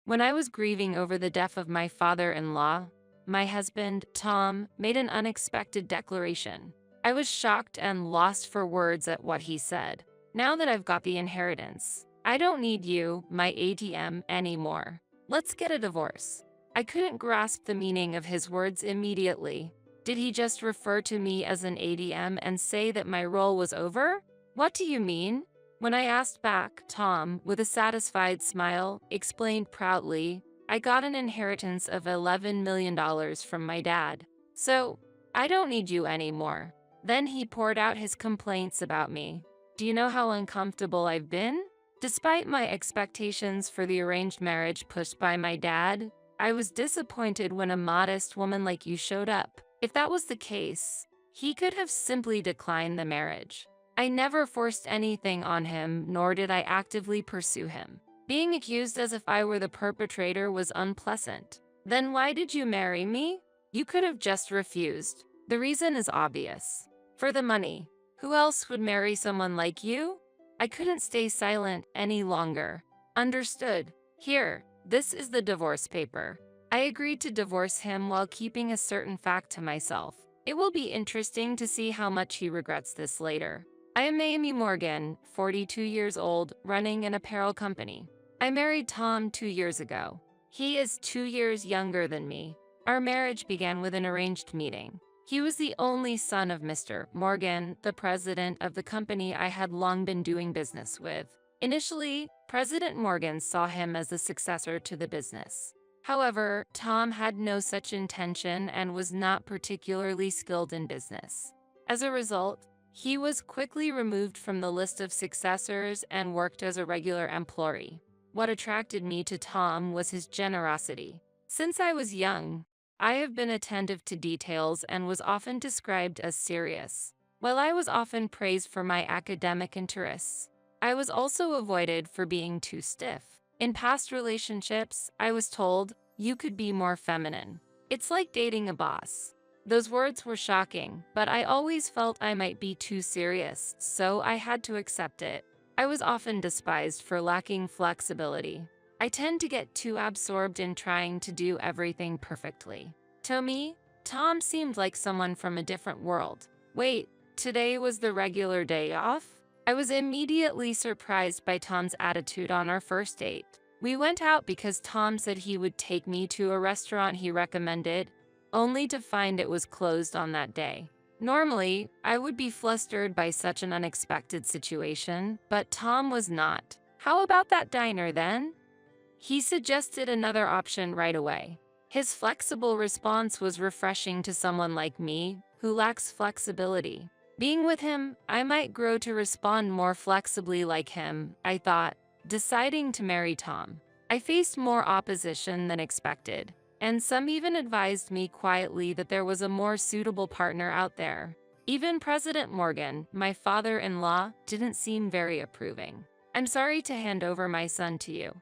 When I was grieving over the death of my father-in-law, my husband, Tom, made an unexpected declaration. I was shocked and lost for words at what he said. Now that I've got the inheritance, I don't need you, my ATM, anymore. Let's get a divorce. I couldn't grasp the meaning of his words immediately. Did he just refer to me as an ATM and say that my role was over? What do you mean? When I asked back, Tom, with a satisfied smile, explained proudly, I got an inheritance of $11 million from my dad. So, I don't need you anymore. Then he poured out his complaints about me. Do you know how uncomfortable I've been? Despite my expectations for the arranged marriage pushed by my dad, I was disappointed when a modest woman like you showed up. If that was the case, he could have simply declined the marriage. I never forced anything on him, nor did I actively pursue him. Being accused as if I were the perpetrator was unpleasant. Then why did you marry me? You could have just refused. The reason is obvious. For the money. Who else would marry someone like you? I couldn't stay silent any longer. Understood. Here, this is the divorce paper. I agreed to divorce him while keeping a certain fact to myself. It will be interesting to see how much he regrets this later. I am Amy Morgan, 42 years old, running an apparel company. I married Tom 2 years ago. He is 2 years younger than me. Our marriage began with an arranged meeting. He was the only son of Mr. Morgan, the president of the company I had long been doing business with. Initially, President Morgan saw him as the successor to the business. However, Tom had no such intention and was not particularly skilled in business. As a result, he was quickly removed from the list of successors and worked as a regular employee. What attracted me to Tom was his generosity. Since I was young, I have been attentive to details and was often described as serious. While I was often praised for my academic interests, I was also avoided for being too stiff. In past relationships, I was told, you could be more feminine. It's like dating a boss. Those words were shocking, but I always felt I might be too serious, so I had to accept it. I was often despised for lacking flexibility. I tend to get too absorbed in trying to do everything perfectly. To me, Tom seemed like someone from a different world. Wait, today was the regular day off? I was immediately surprised by Tom's attitude on our first date. We went out because Tom said he would take me to a restaurant he recommended, only to find it was closed on that day. Normally, I would be flustered by such an unexpected situation, but Tom was not. How about that diner then? He suggested another option right away. His flexible response was refreshing to someone like me, who lacks flexibility. Being with him, I might grow to respond more flexibly like him, I thought, deciding to marry Tom. I faced more opposition than expected, and some even advised me quietly that there was a more suitable partner out there. Even President Morgan, my father-in-law, didn't seem very approving. I'm sorry to hand over my son to you.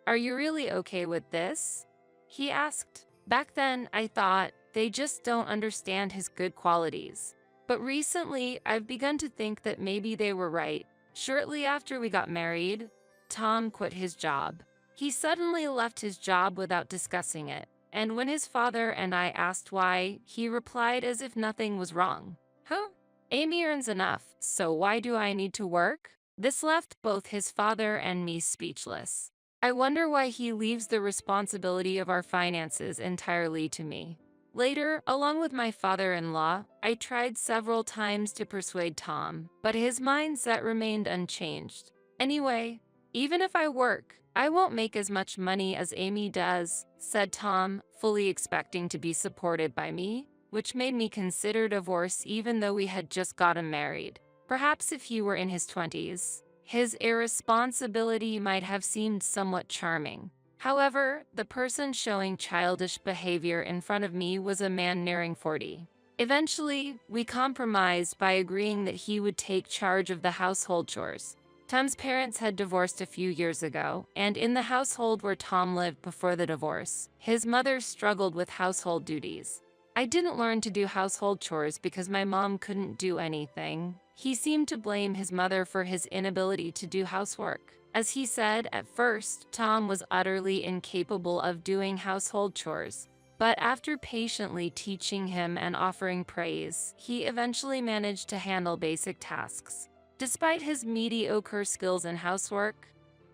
Are you really okay with this? He asked. Back then, I thought, they just don't understand his good qualities. But recently, I've begun to think that maybe they were right. Shortly after we got married, Tom quit his job. He suddenly left his job without discussing it, and when his father and I asked why, he replied as if nothing was wrong. Huh? Amy earns enough, so why do I need to work? This left both his father and me speechless. I wonder why he leaves the responsibility of our finances entirely to me. Later, along with my father-in-law, I tried several times to persuade Tom, but his mindset remained unchanged. Anyway, even if I work, I won't make as much money as Amy does, said Tom, fully expecting to be supported by me, which made me consider divorce even though we had just gotten married. Perhaps if he were in his 20s, his irresponsibility might have seemed somewhat charming. However, the person showing childish behavior in front of me was a man nearing 40. Eventually, we compromised by agreeing that he would take charge of the household chores. Tom's parents had divorced a few years ago, and in the household where Tom lived before the divorce, his mother struggled with household duties. I didn't learn to do household chores because my mom couldn't do anything, He seemed to blame his mother for his inability to do housework. As he said, at first, Tom was utterly incapable of doing household chores. But after patiently teaching him and offering praise, he eventually managed to handle basic tasks. Despite his mediocre skills in housework,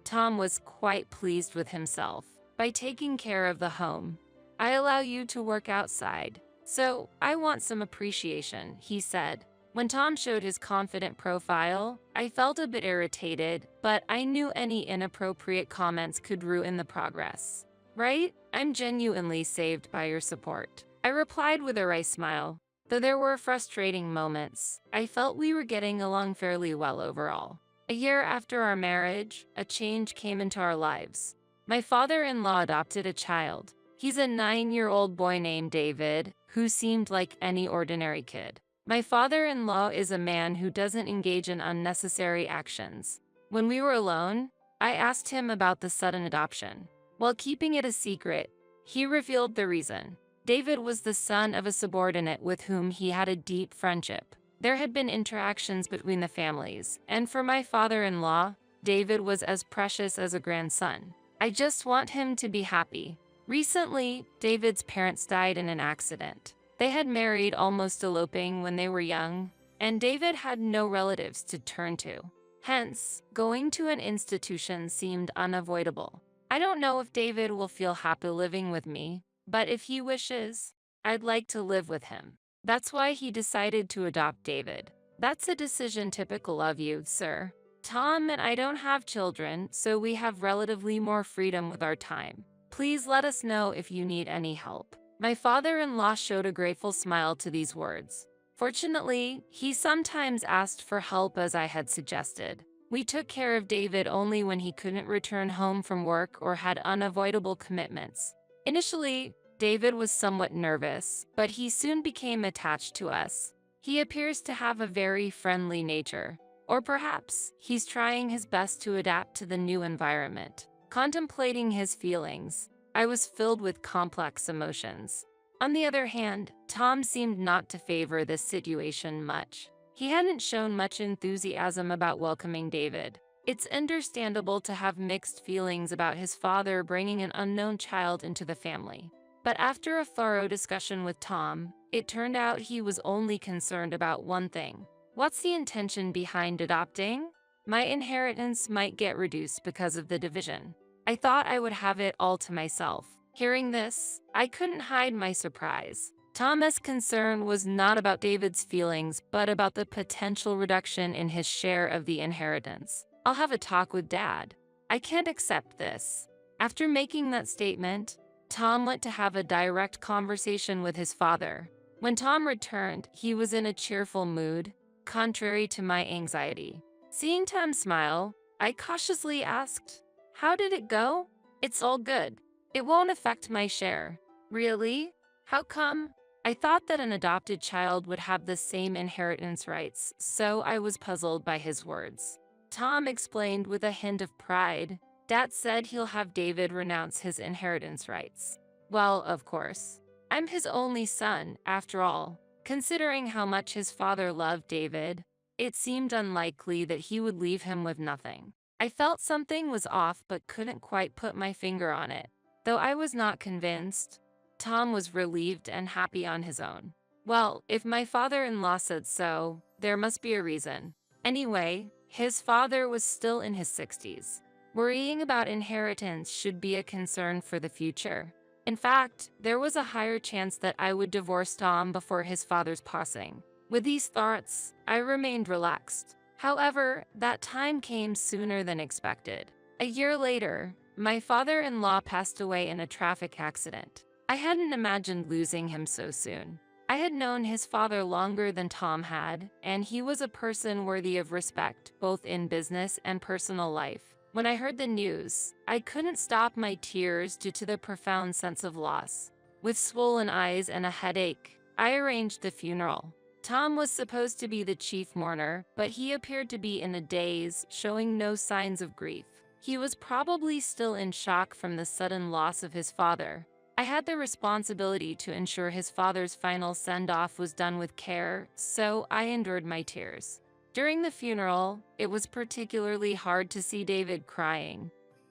Tom was quite pleased with himself. By taking care of the home, I allow you to work outside, so I want some appreciation, he said. When Tom showed his confident profile, I felt a bit irritated, but I knew any inappropriate comments could ruin the progress. Right? I'm genuinely saved by your support, I replied with a wry smile. Though there were frustrating moments, I felt we were getting along fairly well overall. A year after our marriage, a change came into our lives. My father-in-law adopted a child. He's a 9-year-old boy named David, who seemed like any ordinary kid. My father-in-law is a man who doesn't engage in unnecessary actions. When we were alone, I asked him about the sudden adoption. While keeping it a secret, he revealed the reason. David was the son of a subordinate with whom he had a deep friendship. There had been interactions between the families, and for my father-in-law, David was as precious as a grandson. I just want him to be happy. Recently, David's parents died in an accident. They had married almost eloping when they were young, and David had no relatives to turn to. Hence, going to an institution seemed unavoidable. I don't know if David will feel happy living with me, but if he wishes, I'd like to live with him. That's why he decided to adopt David. That's a decision typical of you, sir. Tom and I don't have children, so we have relatively more freedom with our time. Please let us know if you need any help. My father-in-law showed a grateful smile to these words. Fortunately, he sometimes asked for help as I had suggested. We took care of David only when he couldn't return home from work or had unavoidable commitments. Initially, David was somewhat nervous, but he soon became attached to us. He appears to have a very friendly nature. Or perhaps he's trying his best to adapt to the new environment. Contemplating his feelings, I was filled with complex emotions. On the other hand, Tom seemed not to favor this situation much. He hadn't shown much enthusiasm about welcoming David. It's understandable to have mixed feelings about his father bringing an unknown child into the family. But after a thorough discussion with Tom, it turned out he was only concerned about one thing. What's the intention behind adopting? My inheritance might get reduced because of the division. I thought I would have it all to myself. Hearing this, I couldn't hide my surprise. Tom's concern was not about David's feelings, but about the potential reduction in his share of the inheritance. I'll have a talk with Dad. I can't accept this. After making that statement, Tom went to have a direct conversation with his father. When Tom returned, he was in a cheerful mood, contrary to my anxiety. Seeing Tom smile, I cautiously asked, "How did it go?" "It's all good. It won't affect my share." "Really? How come?" I thought that an adopted child would have the same inheritance rights, so I was puzzled by his words. Tom explained with a hint of pride. Dad said he'll have David renounce his inheritance rights. Well, of course. I'm his only son, after all. Considering how much his father loved David, it seemed unlikely that he would leave him with nothing. I felt something was off but couldn't quite put my finger on it. Though I was not convinced, Tom was relieved and happy on his own. Well, if my father-in-law said so, there must be a reason. Anyway, his father was still in his 60s. Worrying about inheritance should be a concern for the future. In fact, there was a higher chance that I would divorce Tom before his father's passing. With these thoughts, I remained relaxed. However, that time came sooner than expected. A year later, my father-in-law passed away in a traffic accident. I hadn't imagined losing him so soon. I had known his father longer than Tom had, and he was a person worthy of respect, both in business and personal life. When I heard the news, I couldn't stop my tears due to the profound sense of loss. With swollen eyes and a headache, I arranged the funeral. Tom was supposed to be the chief mourner, but he appeared to be in a daze, showing no signs of grief. He was probably still in shock from the sudden loss of his father. I had the responsibility to ensure his father's final send-off was done with care, so I endured my tears. During the funeral, it was particularly hard to see David crying,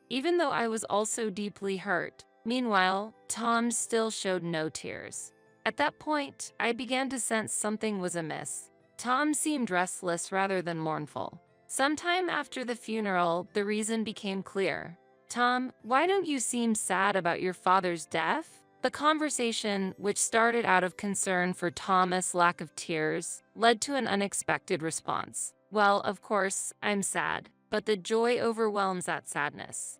even though I was also deeply hurt. Meanwhile, Tom still showed no tears. At that point, I began to sense something was amiss. Tom seemed restless rather than mournful. Sometime after the funeral, the reason became clear. "Tom, why don't you seem sad about your father's death?" The conversation, which started out of concern for Thomas' lack of tears, led to an unexpected response. "Well, of course, I'm sad, but the joy overwhelms that sadness."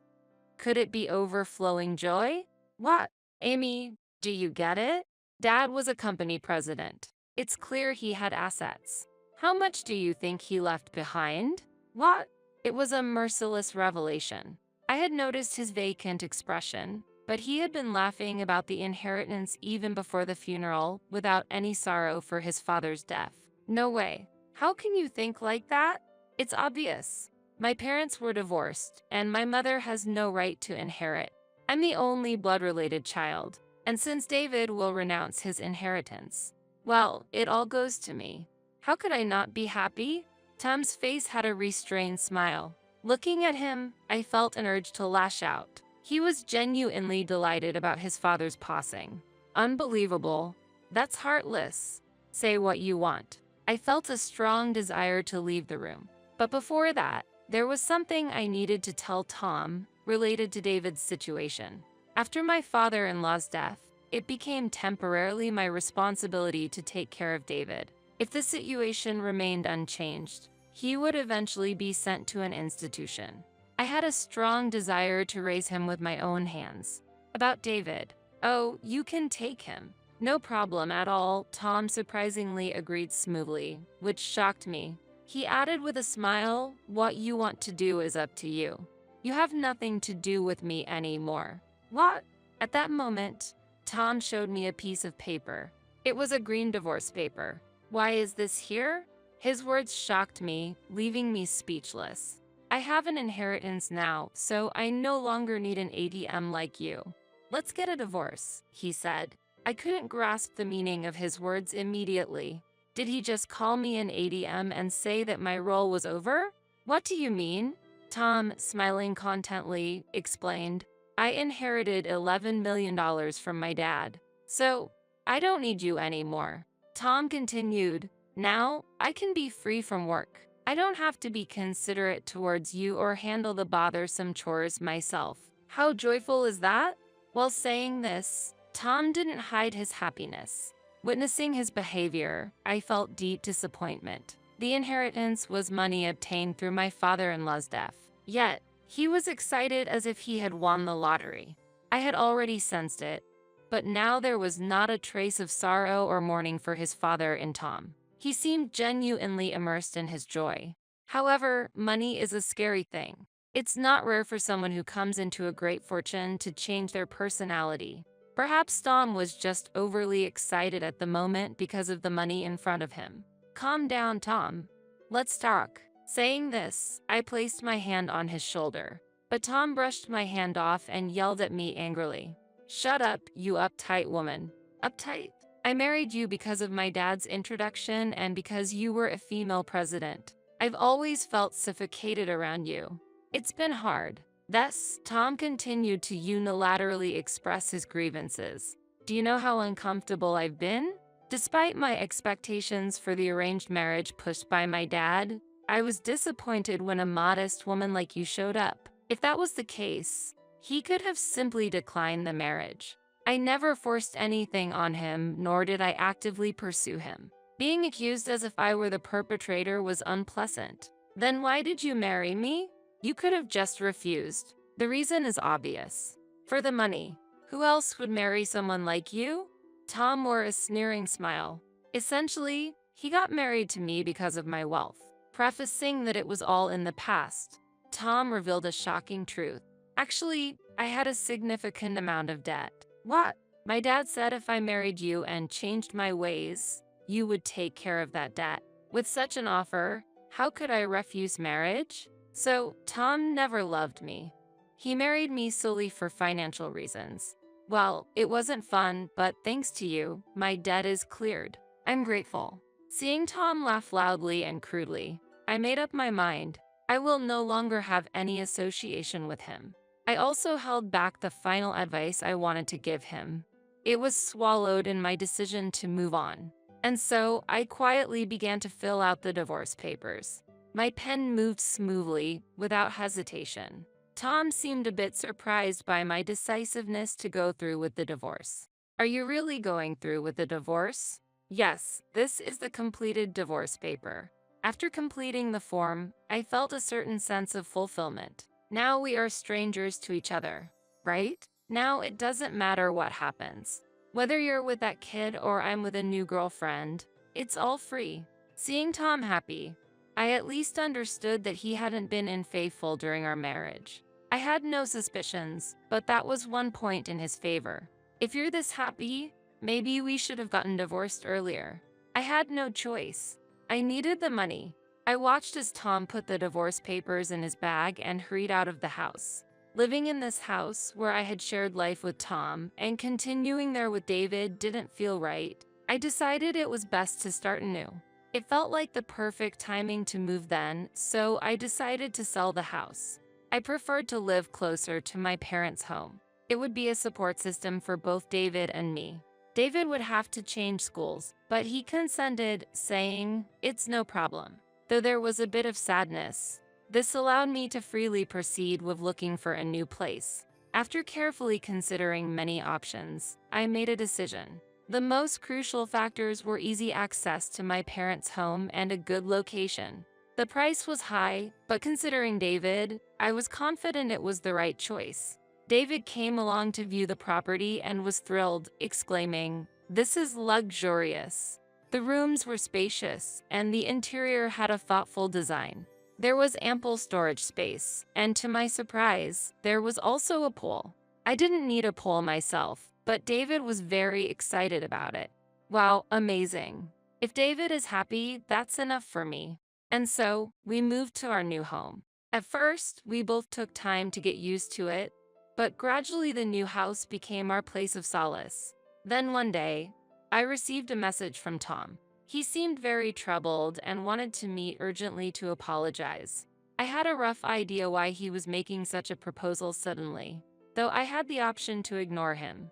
Could it be overflowing joy? What? Amy, do you get it? Dad was a company president. It's clear he had assets. How much do you think he left behind? What? It was a merciless revelation. I had noticed his vacant expression, but he had been laughing about the inheritance even before the funeral, without any sorrow for his father's death. No way. How can you think like that? It's obvious. My parents were divorced, and my mother has no right to inherit. I'm the only blood-related child, and since David will renounce his inheritance, well, it all goes to me. How could I not be happy? Tom's face had a restrained smile. Looking at him, I felt an urge to lash out. He was genuinely delighted about his father's passing. Unbelievable. That's heartless. Say what you want. I felt a strong desire to leave the room. But before that, there was something I needed to tell Tom related to David's situation. After my father-in-law's death, it became temporarily my responsibility to take care of David. If the situation remained unchanged, he would eventually be sent to an institution. I had a strong desire to raise him with my own hands. About David, "Oh, you can take him. No problem at all," Tom surprisingly agreed smoothly, which shocked me. He added with a smile, "What you want to do is up to you. You have nothing to do with me anymore." What? At that moment, Tom showed me a piece of paper. It was a green divorce paper. "Why is this here?" His words shocked me, leaving me speechless. "I have an inheritance now, so I no longer need an ATM like you. Let's get a divorce," he said. I couldn't grasp the meaning of his words immediately. Did he just call me an ATM and say that my role was over? "What do you mean?" Tom, smiling contently, explained. "I inherited $11 million from my dad, so I don't need you anymore." Tom continued, "Now, I can be free from work. I don't have to be considerate towards you or handle the bothersome chores myself. How joyful is that?" While saying this, Tom didn't hide his happiness. Witnessing his behavior, I felt deep disappointment. The inheritance was money obtained through my father-in-law's death. Yet, he was excited as if he had won the lottery. I had already sensed it, but now there was not a trace of sorrow or mourning for his father in Tom. He seemed genuinely immersed in his joy. However, money is a scary thing. It's not rare for someone who comes into a great fortune to change their personality. Perhaps Tom was just overly excited at the moment because of the money in front of him. "Calm down, Tom. Let's talk." Saying this, I placed my hand on his shoulder, but Tom brushed my hand off and yelled at me angrily. "Shut up, you uptight woman." Uptight? I married you because of my dad's introduction and because you were a female president. I've always felt suffocated around you. It's been hard. Thus, Tom continued to unilaterally express his grievances. "Do you know how uncomfortable I've been? Despite my expectations for the arranged marriage pushed by my dad, I was disappointed when a modest woman like you showed up. If that was the case, he could have simply declined the marriage. I never forced anything on him, nor did I actively pursue him. Being accused as if I were the perpetrator was unpleasant. Then why did you marry me? You could have just refused. The reason is obvious. For the money. Who else would marry someone like you?" Tom wore a sneering smile. "Essentially, he got married to me because of my wealth." Prefacing that it was all in the past, Tom revealed a shocking truth. "Actually, I had a significant amount of debt." "What?" "My dad said if I married you and changed my ways, you would take care of that debt. With such an offer, how could I refuse marriage?" So, Tom never loved me. He married me solely for financial reasons. Well, it wasn't fun, but thanks to you, my debt is cleared. I'm grateful. Seeing Tom laugh loudly and crudely, I made up my mind. I will no longer have any association with him. I also held back the final advice I wanted to give him. It was swallowed in my decision to move on. And so, I quietly began to fill out the divorce papers. My pen moved smoothly, without hesitation. Tom seemed a bit surprised by my decisiveness to go through with the divorce. Are you really going through with the divorce? Yes, this is the completed divorce paper. After completing the form, I felt a certain sense of fulfillment. Now we are strangers to each other, right? Now it doesn't matter what happens. Whether you're with that kid or I'm with a new girlfriend, it's all free. Seeing Tom happy, I at least understood that he hadn't been unfaithful during our marriage. I had no suspicions, but that was one point in his favor. If you're this happy, maybe we should have gotten divorced earlier. I had no choice. I needed the money. I watched as Tom put the divorce papers in his bag and hurried out of the house. Living in this house, where I had shared life with Tom, and continuing there with David didn't feel right. I decided it was best to start anew. It felt like the perfect timing to move then, so I decided to sell the house. I preferred to live closer to my parents' home. It would be a support system for both David and me. David would have to change schools, but he consented, saying, "It's no problem." Though there was a bit of sadness, this allowed me to freely proceed with looking for a new place. After carefully considering many options, I made a decision. The most crucial factors were easy access to my parents' home and a good location. The price was high, but considering David, I was confident it was the right choice. David came along to view the property and was thrilled, exclaiming, "This is luxurious." The rooms were spacious, and the interior had a thoughtful design. There was ample storage space, and to my surprise, there was also a pool. I didn't need a pool myself, but David was very excited about it. Wow, amazing. If David is happy, that's enough for me. And so, we moved to our new home. At first, we both took time to get used to it, but gradually the new house became our place of solace. Then one day, I received a message from Tom. He seemed very troubled and wanted to meet urgently to apologize. I had a rough idea why he was making such a proposal suddenly, though I had the option to ignore him.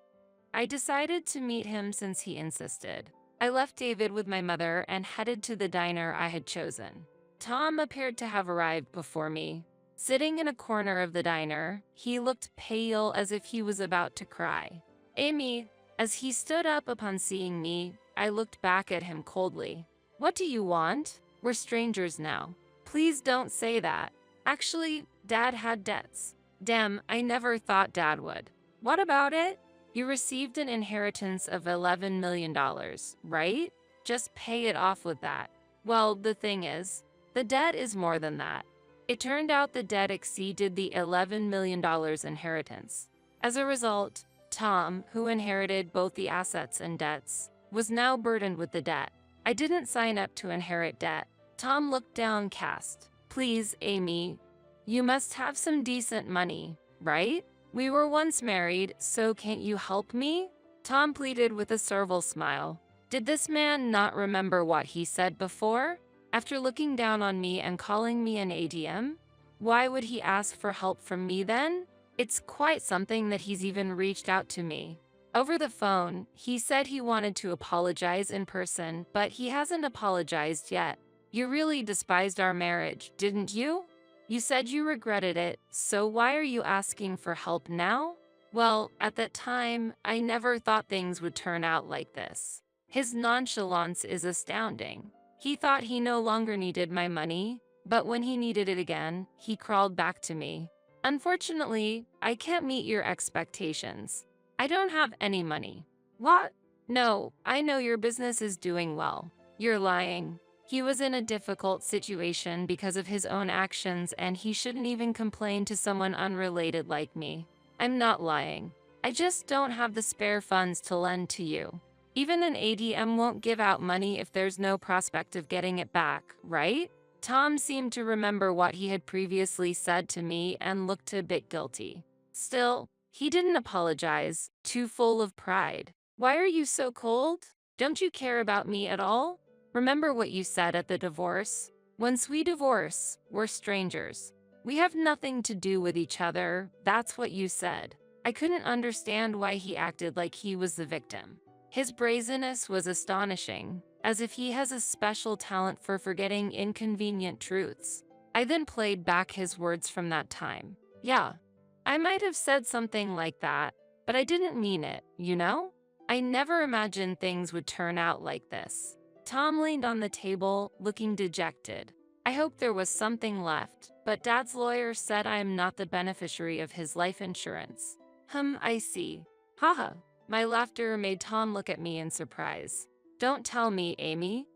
I decided to meet him since he insisted. I left David with my mother and headed to the diner I had chosen. Tom appeared to have arrived before me. Sitting in a corner of the diner, he looked pale as if he was about to cry. "Amy," as he stood up upon seeing me, I looked back at him coldly. "What do you want? We're strangers now." "Please don't say that. Actually, Dad had debts." "Damn, I never thought Dad would." "What about it? You received an inheritance of $11 million, right? Just pay it off with that." "Well, the thing is, the debt is more than that." It turned out the debt exceeded the $11 million inheritance. As a result, Tom, who inherited both the assets and debts, was now burdened with the debt. I didn't sign up to inherit debt. Tom looked downcast. "Please, Amy, you must have some decent money, right? We were once married, so can't you help me?" Tom pleaded with a servile smile. Did this man not remember what he said before? After looking down on me and calling me an ADM? Why would he ask for help from me then? It's quite something that he's even reached out to me. Over the phone, he said he wanted to apologize in person, but he hasn't apologized yet. You really despised our marriage, didn't you? You said you regretted it, so why are you asking for help now? Well, at that time, I never thought things would turn out like this. His nonchalance is astounding. He thought he no longer needed my money, but when he needed it again, he crawled back to me. Unfortunately, I can't meet your expectations. I don't have any money. What? No, I know your business is doing well. You're lying. He was in a difficult situation because of his own actions, and he shouldn't even complain to someone unrelated like me. I'm not lying. I just don't have the spare funds to lend to you. Even an ADM won't give out money if there's no prospect of getting it back, right? Tom seemed to remember what he had previously said to me and looked a bit guilty. Still, he didn't apologize, too full of pride. Why are you so cold? Don't you care about me at all? Remember what you said at the divorce? Once we divorce, we're strangers. We have nothing to do with each other, that's what you said. I couldn't understand why he acted like he was the victim. His brazenness was astonishing, as if he has a special talent for forgetting inconvenient truths. I then played back his words from that time. Yeah, I might have said something like that, but I didn't mean it, you know? I never imagined things would turn out like this. Tom leaned on the table, looking dejected. I hoped there was something left, but Dad's lawyer said I am not the beneficiary of his life insurance. I see. Haha. My laughter made Tom look at me in surprise. Don't tell me, Amy.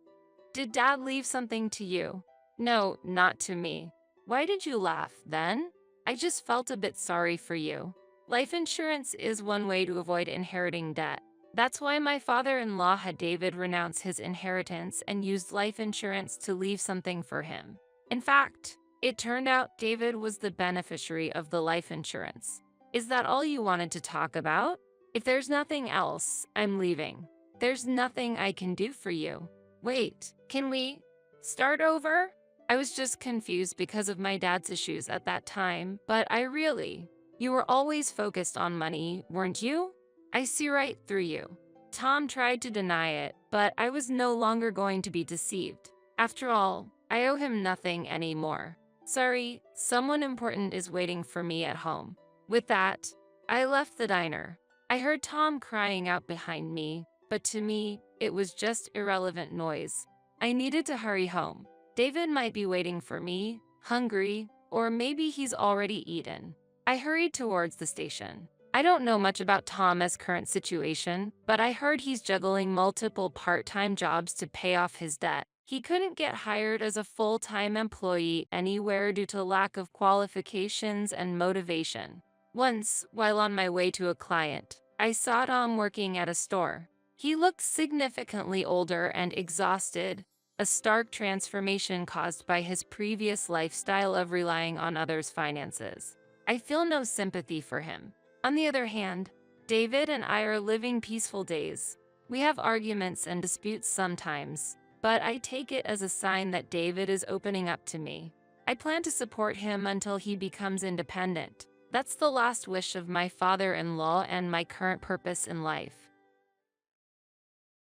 Did Dad leave something to you? No, not to me. Why did you laugh, then? I just felt a bit sorry for you. Life insurance is one way to avoid inheriting debt. That's why my father-in-law had David renounce his inheritance and used life insurance to leave something for him. In fact, it turned out David was the beneficiary of the life insurance. Is that all you wanted to talk about? If there's nothing else, I'm leaving. There's nothing I can do for you. Wait, can we start over? I was just confused because of my dad's issues at that time, but you were always focused on money, weren't you? I see right through you. Tom tried to deny it, but I was no longer going to be deceived. After all, I owe him nothing anymore. Sorry, someone important is waiting for me at home. With that, I left the diner. I heard Tom crying out behind me, but to me, it was just irrelevant noise. I needed to hurry home. David might be waiting for me, hungry, or maybe he's already eaten. I hurried towards the station. I don't know much about Tom's current situation, but I heard he's juggling multiple part-time jobs to pay off his debt. He couldn't get hired as a full-time employee anywhere due to lack of qualifications and motivation. Once, while on my way to a client, I saw Tom working at a store. He looked significantly older and exhausted, a stark transformation caused by his previous lifestyle of relying on others' finances. I feel no sympathy for him. On the other hand, David and I are living peaceful days. We have arguments and disputes sometimes, but I take it as a sign that David is opening up to me. I plan to support him until he becomes independent. That's the last wish of my father-in-law and my current purpose in life.